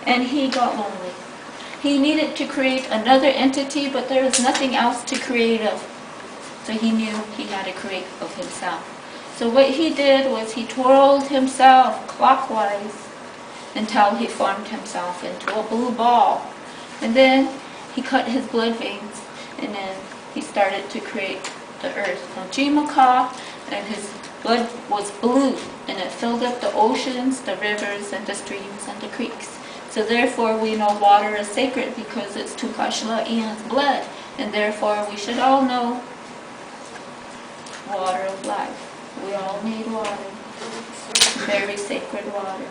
and he got lonely. He needed to create another entity, but there was nothing else to create of. So he knew he had to create of himself. So what he did was he twirled himself clockwise until he formed himself into a blue ball. And then he cut his blood veins, and then he started to create the earth from Jimaka, and his blood was blue, and it filled up the oceans, the rivers, and the streams, and the creeks. So therefore we know water is sacred because it's Tukashla Ian's blood, and therefore we should all know water of life. We all need water, very sacred water.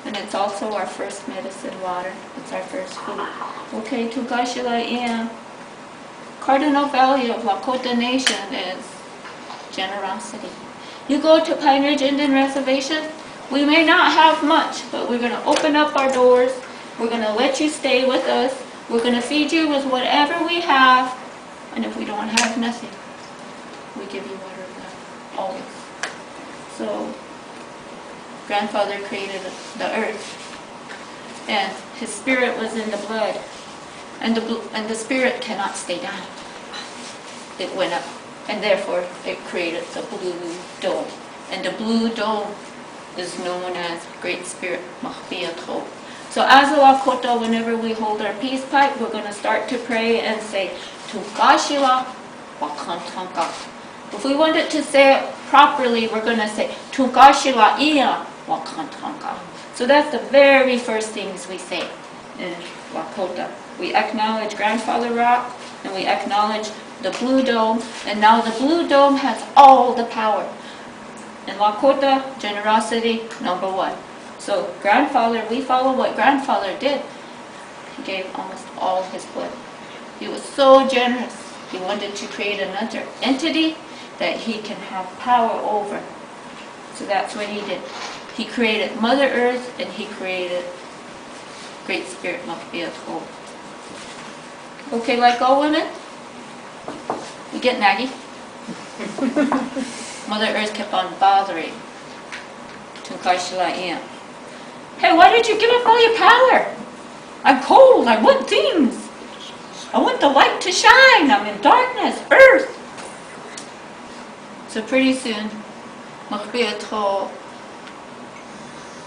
And it's also our first medicine water. It's our first food. Okay, Tukashla Ian. Cardinal value of Lakota Nation is generosity. You go to Pine Ridge Indian Reservation, we may not have much, but we're going to open up our doors. We're going to let you stay with us. We're going to feed you with whatever we have. And if we don't have nothing, we give you water of life, always. So, grandfather created the earth, and his spirit was in the blood, and the spirit cannot stay down. It went up, and therefore it created the blue dome, and the blue dome is known as Great Spirit Mahbiatro. So as a Lakota, whenever we hold our peace pipe, we're going to start to pray and say Tukashila Wakantanka. If we wanted to say it properly, we're going to say Tukashila Iya Wakantanka. So that's the very first things we say in Lakota. We acknowledge Grandfather Rock, and we acknowledge the Blue Dome, and now the Blue Dome has all the power. In Lakota, generosity, number one. So Grandfather, we follow what Grandfather did. He gave almost all his blood. He was so generous. He wanted to create another entity that he can have power over. So that's what he did. He created Mother Earth, and he created Great Spirit Makbiatro. Okay, like all women, we get naggy. Mother Earth kept on bothering Tukashla Ian. Hey, why did you give up all your power? I'm cold, I want things. I want the light to shine, I'm in darkness, earth. So pretty soon, Makbiatro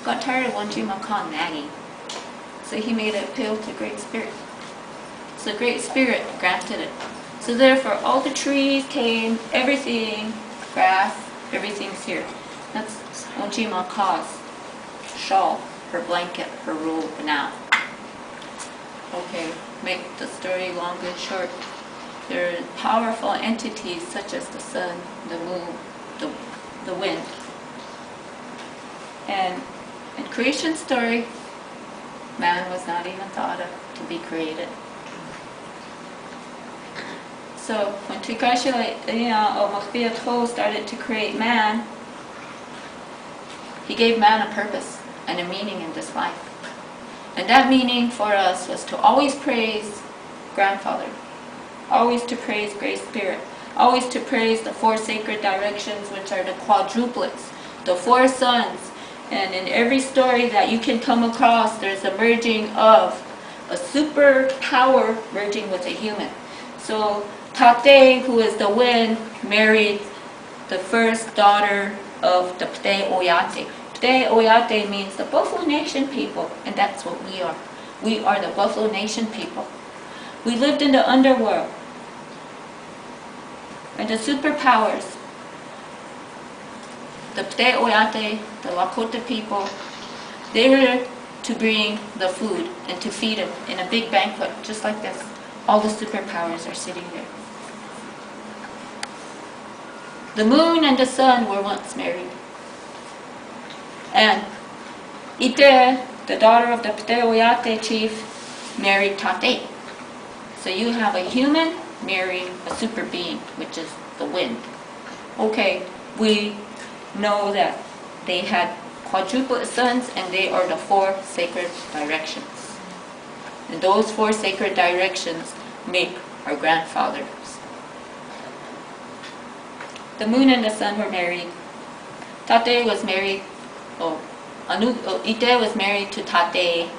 got tired of wanting Makan nagging. So he made an appeal to Great Spirit. So Great Spirit granted it. So therefore all the trees came, everything, grass, everything's here. That's Onjima Ka's shawl, her blanket, her robe now. Okay, make the story long and short. There are powerful entities such as the sun, the moon, the wind. And in Creation Story, man was not even thought of to be created. So when Tukashla or Makbiatro started to create man, he gave man a purpose and a meaning in this life. And that meaning for us was to always praise Grandfather, always to praise Great Spirit, always to praise the four sacred directions, which are the quadruplets, the four sons. And in every story that you can come across, there's a merging of a super power merging with a human. So Tate, who is the wind, married the first daughter of the Pte Oyate. Pte Oyate means the Buffalo Nation people, and that's what we are. We are the Buffalo Nation people. We lived in the underworld. And the superpowers, the Pte Oyate, the Lakota people, they were to bring the food and to feed them in a big banquet, just like this. All the superpowers are sitting there. The moon and the sun were once married. And Ite, the daughter of the Pte Oyate chief, married Tate. So you have a human marrying a super being, which is the wind. Okay, we know that they had quadruplet sons, and they are the four sacred directions. And those four sacred directions make our grandfathers. The moon and the sun were married. Tate was married, Ite was married to Tate,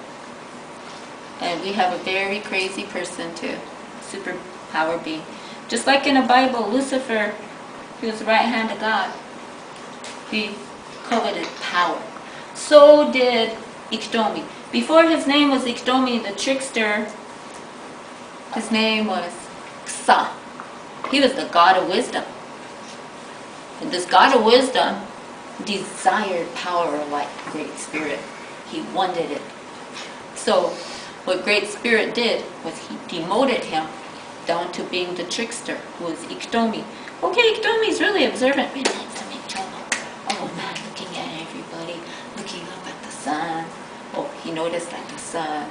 and we have a very crazy person too, superpower being. Just like in the Bible, Lucifer, he was the right hand of God. He coveted power. So did Iktomi. Before his name was Iktomi, the trickster, his name was Ksa. He was the god of wisdom. And this god of wisdom desired power like Great Spirit. He wanted it. So what Great Spirit did was he demoted him down to being the trickster, who was Iktomi. Okay, Iktomi is really observant. We need some Iktomi. Oh man, looking at everybody, looking up at the sun. Oh, he noticed that the sun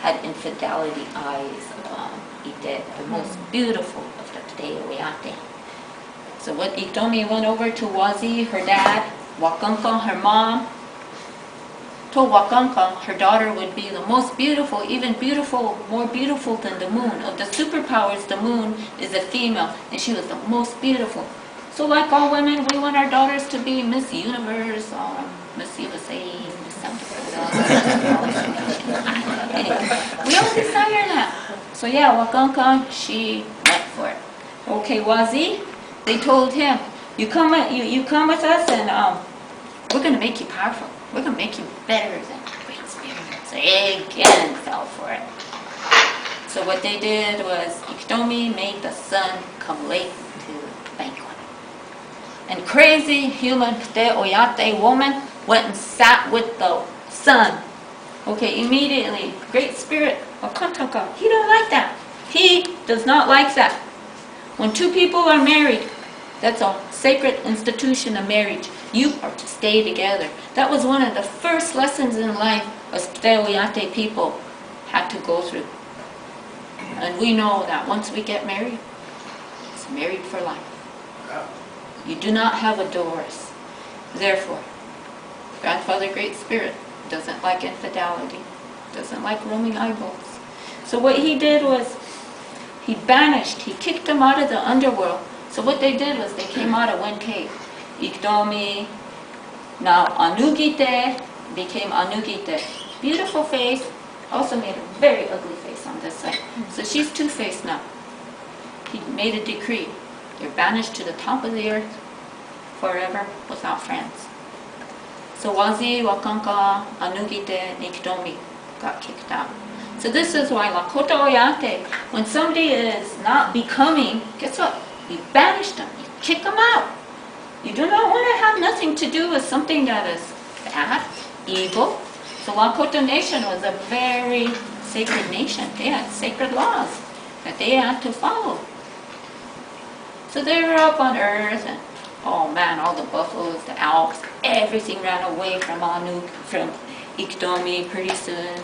had infidelity eyes upon Ite, the most beautiful of the Teoyate. So what Iktomi went over to Wazi, her dad, Wakanka, her mom, told Wakanka her daughter would be the most beautiful, even beautiful, more beautiful than the moon. Of the superpowers, the moon is a female, and she was the most beautiful. So like all women, we want our daughters to be Miss Universe, Miss USA, Miss South Dakota. Anyway, we all desire that. So yeah, Wakanka, she went for it. Okay, Wazi, they told him, you come with us, and we're going to make you powerful. We're going to make you better than Great Spirit. So they again fell for it. So what they did was, Iktomi made the sun come late to the banquet. And crazy human Te Oyate woman went and sat with the sun. Okay, immediately, Great Spirit, Wakantaka, he don't like that. He does not like that. When two people are married, that's a sacred institution of marriage. You are to stay together. That was one of the first lessons in life us Teoyate people had to go through. And we know that once we get married, it's married for life. You do not have a divorce. Therefore, Grandfather Great Spirit doesn't like infidelity, doesn't like roaming eyeballs. So what he did was, he kicked them out of the underworld. So what they did was they came out of one cave. Iktomi, now Anugite became Anugite. Beautiful face, also made a very ugly face on this side. So she's two-faced now. He made a decree. You're banished to the top of the earth forever without friends. So Wazi, Wakanka, Anugite, and Iktomi got kicked out. So this is why Lakota Oyate, when somebody is not becoming, guess what? You banish them, you kick them out. You do not want to have nothing to do with something that is bad, evil. So Lakota Nation was a very sacred nation. They had sacred laws that they had to follow. So they were up on earth, and oh man, all the buffaloes, the elks, everything ran away from Iktomi. Pretty soon,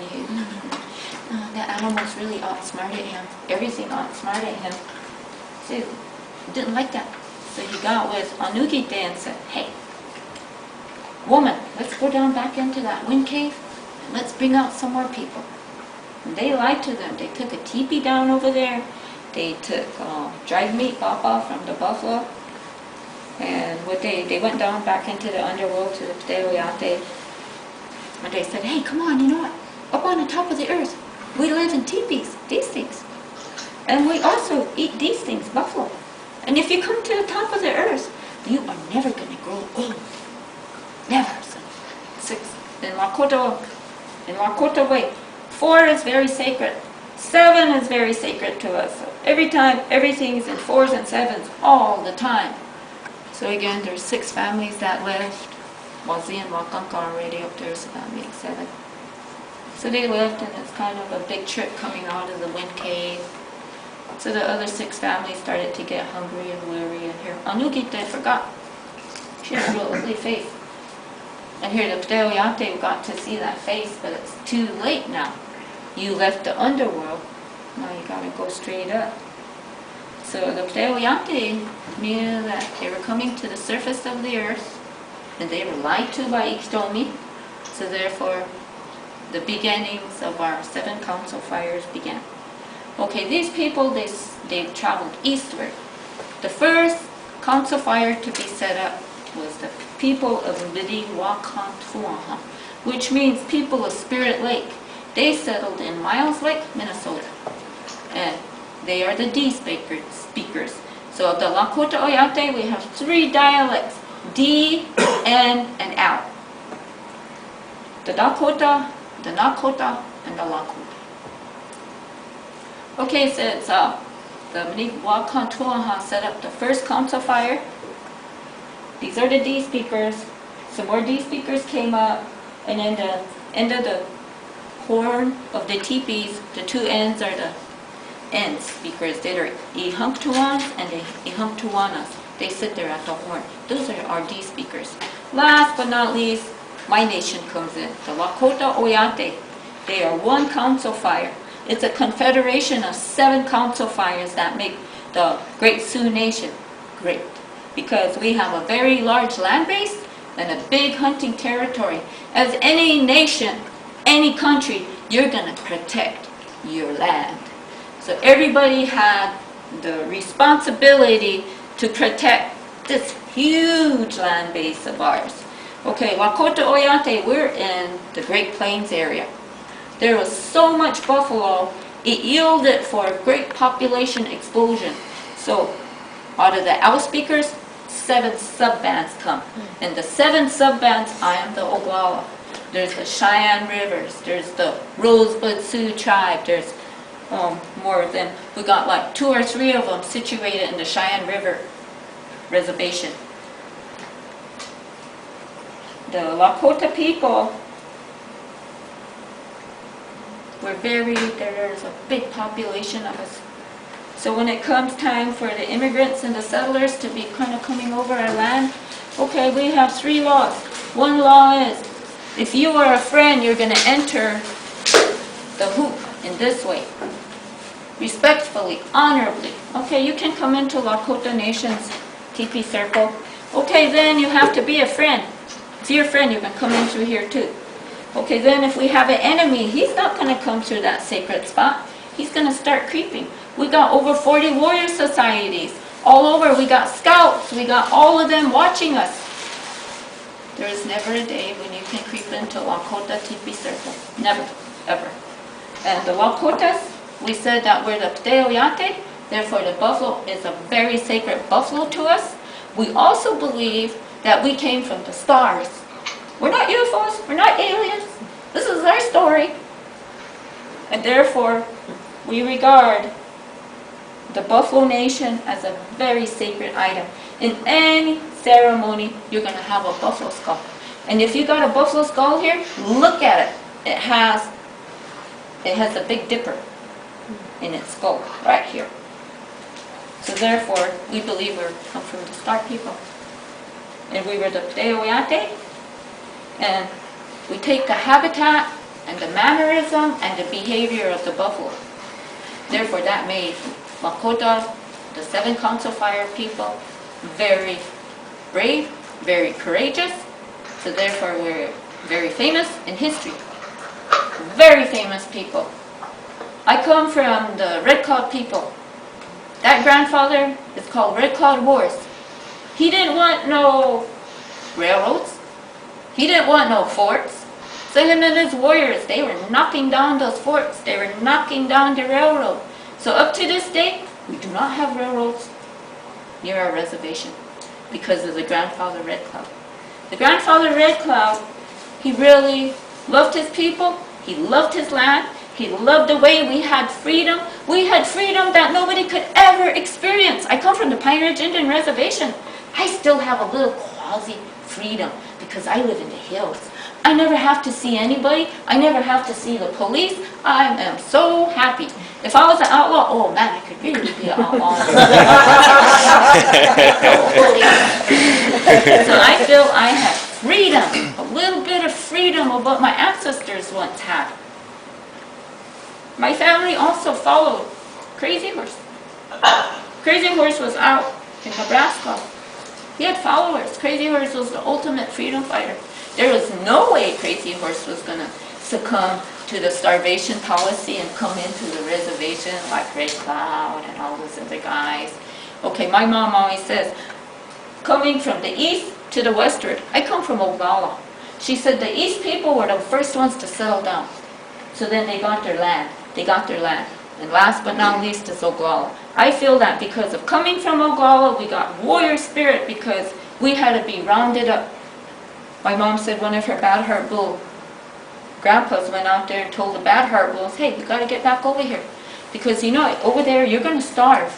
the animals really outsmarted him. Everything outsmarted him. So he didn't like that. So he got with Anugite and said, hey, woman, let's go down back into that wind cave and let's bring out some more people. And they lied to them. They took a teepee down over there. They took dried meat papa from the buffalo. And they went down back into the underworld to the Teoyate. And they said, hey, come on, you know what? Up on the top of the earth, we live in teepees, these things. And we also eat these things, buffalo. And if you come to the top of the earth, you are never going to grow old. Never. So, 6. In Lakota way, 4 is very sacred. 7 is very sacred to us. So every time, everything is in 4s and 7s all the time. So again, there's 6 families that left. Wazi and Wakanka are already up there, so that makes 7. So they left, and it's kind of a big trip coming out of the wind cave. So the other 6 families started to get hungry and weary, and here Anugite forgot. She had a real ugly face. And here the Teoyate got to see that face, but it's too late now. You left the underworld, now you gotta go straight up. So the Teoyate knew that they were coming to the surface of the earth, and they were lied to by Iktomi. So therefore, the beginnings of our 7 council fires began. Okay, these people, they traveled eastward. The first council fire to be set up was the people of Midi-Wakantuaha, which means people of Spirit Lake. They settled in Miles Lake, Minnesota. And they are the D speakers. So of the Lakota Oyate, we have 3 dialects, D, N, and L. The Dakota, the Nakota, and the Lakota. Okay, so it's the Midi-Wakantuaha set up the first council fire. These are the D speakers. Some more D speakers came up, and then the end of the horn of the teepees, the 2 ends are the N speakers. They're Ihunktuans and the Ihunktuanas. They sit there at the horn. Those are our D speakers. Last but not least, my nation comes in, the Lakota Oyate. They are one council fire. It's a confederation of 7 council fires that make the Great Sioux Nation great. Because we have a very large land base and a big hunting territory. As any nation, any country, you're going to protect your land. So everybody had the responsibility to protect this huge land base of ours. Okay, Lakota Oyate, we're in the Great Plains area. There was so much buffalo, it yielded for a great population explosion. So out of the L speakers, 7 sub-bands come. And the 7 sub-bands, I am the Oglala. There's the Cheyenne Rivers, there's the Rosebud Sioux tribe, there's more of them. We got like 2 or 3 of them situated in the Cheyenne River reservation. The Lakota people were there's a big population of us. So when it comes time for the immigrants and the settlers to be kind of coming over our land, okay, we have 3 laws. One law is, if you are a friend, you're going to enter the hoop in this way. Respectfully, honorably. Okay, you can come into Lakota Nation's teepee circle. Okay, then you have to be a friend. If you're a friend, you can come in through here too. Okay, then if we have an enemy, he's not going to come through that sacred spot. He's going to start creeping. We got over 40 warrior societies. All over, we got scouts. We got all of them watching us. There is never a day when you can creep into Lakota teepee circle. Never, ever. And the Lakotas, we said that we're the Pteoyate, therefore the buffalo is a very sacred buffalo to us. We also believe that we came from the stars. We're not UFOs, we're not aliens. This is our story. And therefore, we regard the Buffalo Nation as a very sacred item. In any ceremony, you're going to have a buffalo skull. And if you got a buffalo skull here, look at it. It has a Big Dipper in its skull, right here. So therefore, we believe we come from the star people. And we were the Pteoyate, and we take the habitat and the mannerism and the behavior of the buffalo. Therefore, that made Lakota, the 7 council fire people, very brave, very courageous. So therefore, we're very famous in history. Very famous people. I come from the Red Cloud people. That grandfather is called Red Cloud Wars. He didn't want no railroads. He didn't want no forts. So him and his warriors, they were knocking down those forts. They were knocking down the railroad. So up to this day, we do not have railroads near our reservation because of the grandfather Red Cloud. The grandfather Red Cloud, he really loved his people. He loved his land. He loved the way we had freedom. We had freedom that nobody could ever experience. I come from the Pine Ridge Indian Reservation. I still have a little quasi-freedom because I live in the hills. I never have to see anybody. I never have to see the police. I am so happy. If I was an outlaw, oh man, I could really be an outlaw. So I feel I have freedom, a little bit of freedom of what my ancestors once had. My family also followed Crazy Horse. Crazy Horse was out in Nebraska. He had followers. Crazy Horse was the ultimate freedom fighter. There was no way Crazy Horse was going to succumb to the starvation policy and come into the reservation like Red Cloud and all those other guys. Okay, my mom always says, coming from the east, to the westward. I come from Oglala. She said the East people were the first ones to settle down. So then they got their land. They got their land. And last but not least is Oglala. I feel that because of coming from Oglala, we got warrior spirit because we had to be rounded up. My mom said one of her bad heart bull grandpas went out there and told the bad heart bulls, hey, you got to get back over here. Because you know, over there you're going to starve.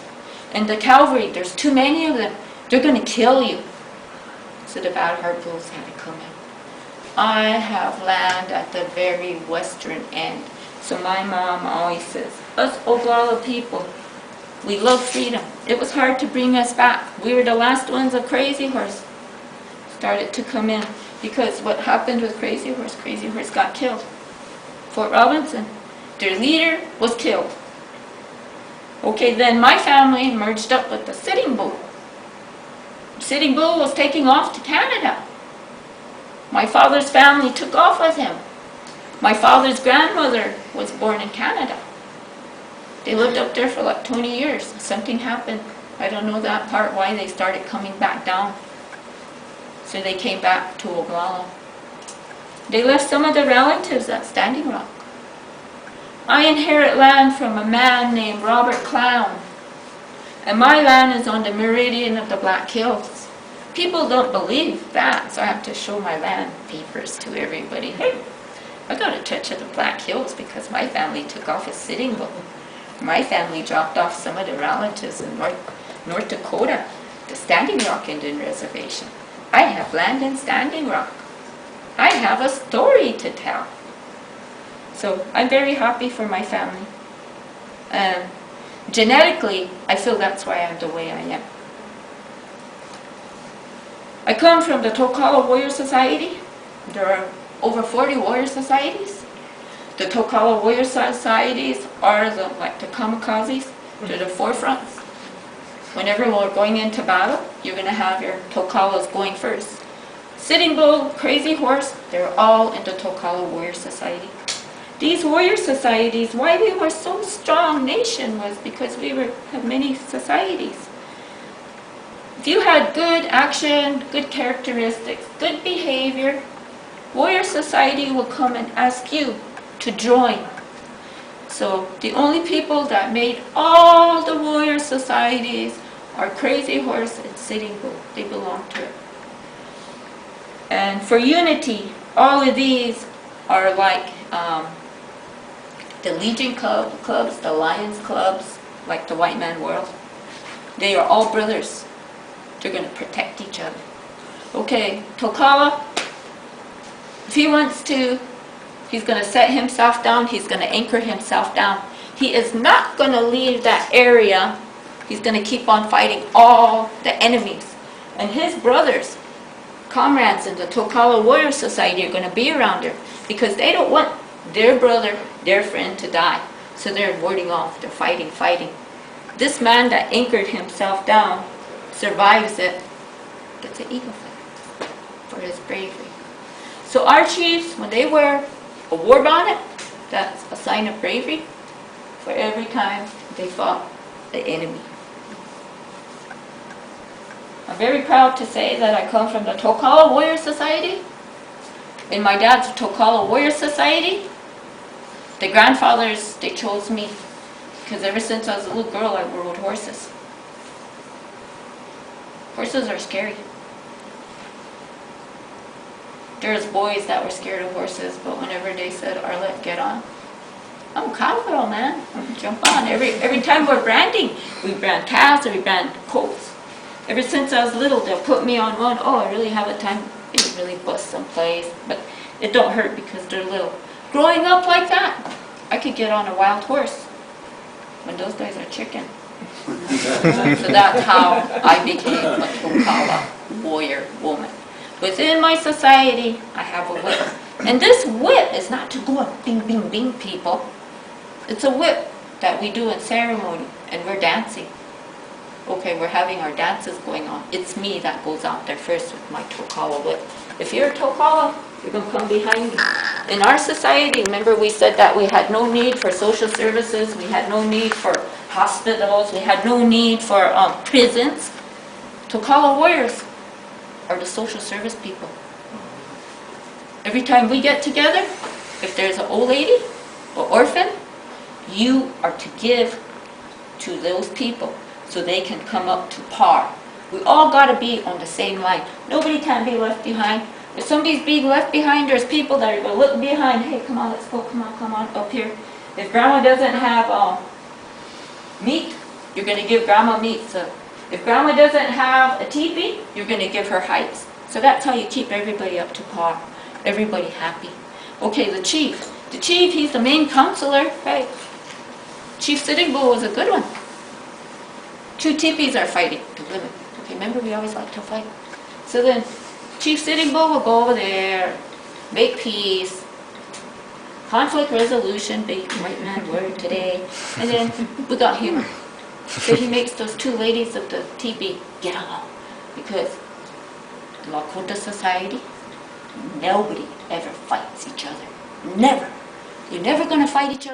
And the cavalry, there's too many of them. They're going to kill you. So the bad heart bulls had to come in. I have land at the very western end. So my mom always says, us Oglala people, we love freedom. It was hard to bring us back. We were the last ones of Crazy Horse started to come in. Because what happened with Crazy Horse got killed. Fort Robinson, their leader was killed. Okay, then my family merged up with the Sitting Bull. Sitting Bull was taking off to Canada. My father's family took off with him. My father's grandmother was born in Canada. They lived up there for like 20 years. Something happened. I don't know that part, why they started coming back down. So they came back to Oglala. They left some of their relatives at Standing Rock. I inherit land from a man named Robert Clown. And my land is on the meridian of the Black Hills. People don't believe that, so I have to show my land papers to everybody. Hey, I got a touch of the Black Hills because my family took off a Sitting Bull. My family dropped off some of the relatives in North Dakota, the Standing Rock Indian Reservation. I have land in Standing Rock. I have a story to tell. So I'm very happy for my family. Genetically, I feel that's why I'm the way I am. I come from the Tokala Warrior Society. There are over 40 warrior societies. The Tokala Warrior Societies are like the kamikazes. They're the forefronts. Whenever we're going into battle, you're going to have your Tokalas going first. Sitting Bull, Crazy Horse, they're all in the Tokala Warrior Society. These warrior societies, why we were so strong nation was because we had many societies. If you had good action, good characteristics, good behavior, warrior society will come and ask you to join. So the only people that made all the warrior societies are Crazy Horse and Sitting Bull. They belong to it. And for unity, all of these are like the Legion clubs, the Lions clubs, like the White Man World. They are all brothers. They're going to protect each other. Okay, Tokala, if he wants to, he's going to set himself down. He's going to anchor himself down. He is not going to leave that area. He's going to keep on fighting all the enemies. And his brothers, comrades in the Tokala Warrior Society are going to be around him because they don't want their brother, their friend to die. So they're warding off. They're fighting. This man that anchored himself down survives it, gets an eagle feather for his bravery. So our chiefs, when they wear a war bonnet, that's a sign of bravery for every time they fought the enemy. I'm very proud to say that I come from the Tokala Warrior Society. In my dad's Tokala Warrior Society, the grandfathers, they chose me because ever since I was a little girl, I rode horses. Horses are scary. There's boys that were scared of horses, but whenever they said, Arlette, get on, I'm a cowgirl, man. Jump on. Every time we're branding, we brand calves or we brand colts. Ever since I was little, they'll put me on one. Oh, I really have a time. It really bust someplace, but it don't hurt because they're little. Growing up like that, I could get on a wild horse when those guys are chicken. So that's how I became a Tokala warrior woman. Within my society, I have a whip. And this whip is not to go and bing, bing, bing people. It's a whip that we do in ceremony, and we're dancing. Okay, we're having our dances going on. It's me that goes out there first with my Tokala whip. If you're a Tokala, you're going to come behind me. In our society, remember we said that we had no need for social services, we had no need for hospitals, we had no need for prisons. Tokala warriors, are the social service people. Every time we get together, if there's an old lady or orphan, you are to give to those people so they can come up to par. We all got to be on the same line. Nobody can be left behind. If somebody's being left behind, there's people that are going to look behind. Hey, come on, let's go. Come on, up here. If grandma doesn't have meat, you're going to give grandma meat. So if grandma doesn't have a teepee, you're going to give her hides. So that's how you keep everybody up to par. Everybody happy. Okay, the chief. The chief, he's the main counselor, right? Chief Sitting Bull was a good one. 2 teepees are fighting to women. Okay, remember we always like to fight. So then, Chief Sitting Bull will go over there, make peace, conflict resolution, big white man word today, and then we got humor. So he makes those 2 ladies of the teepee get along, because Lakota society, nobody ever fights each other. Never. You're never going to fight each other.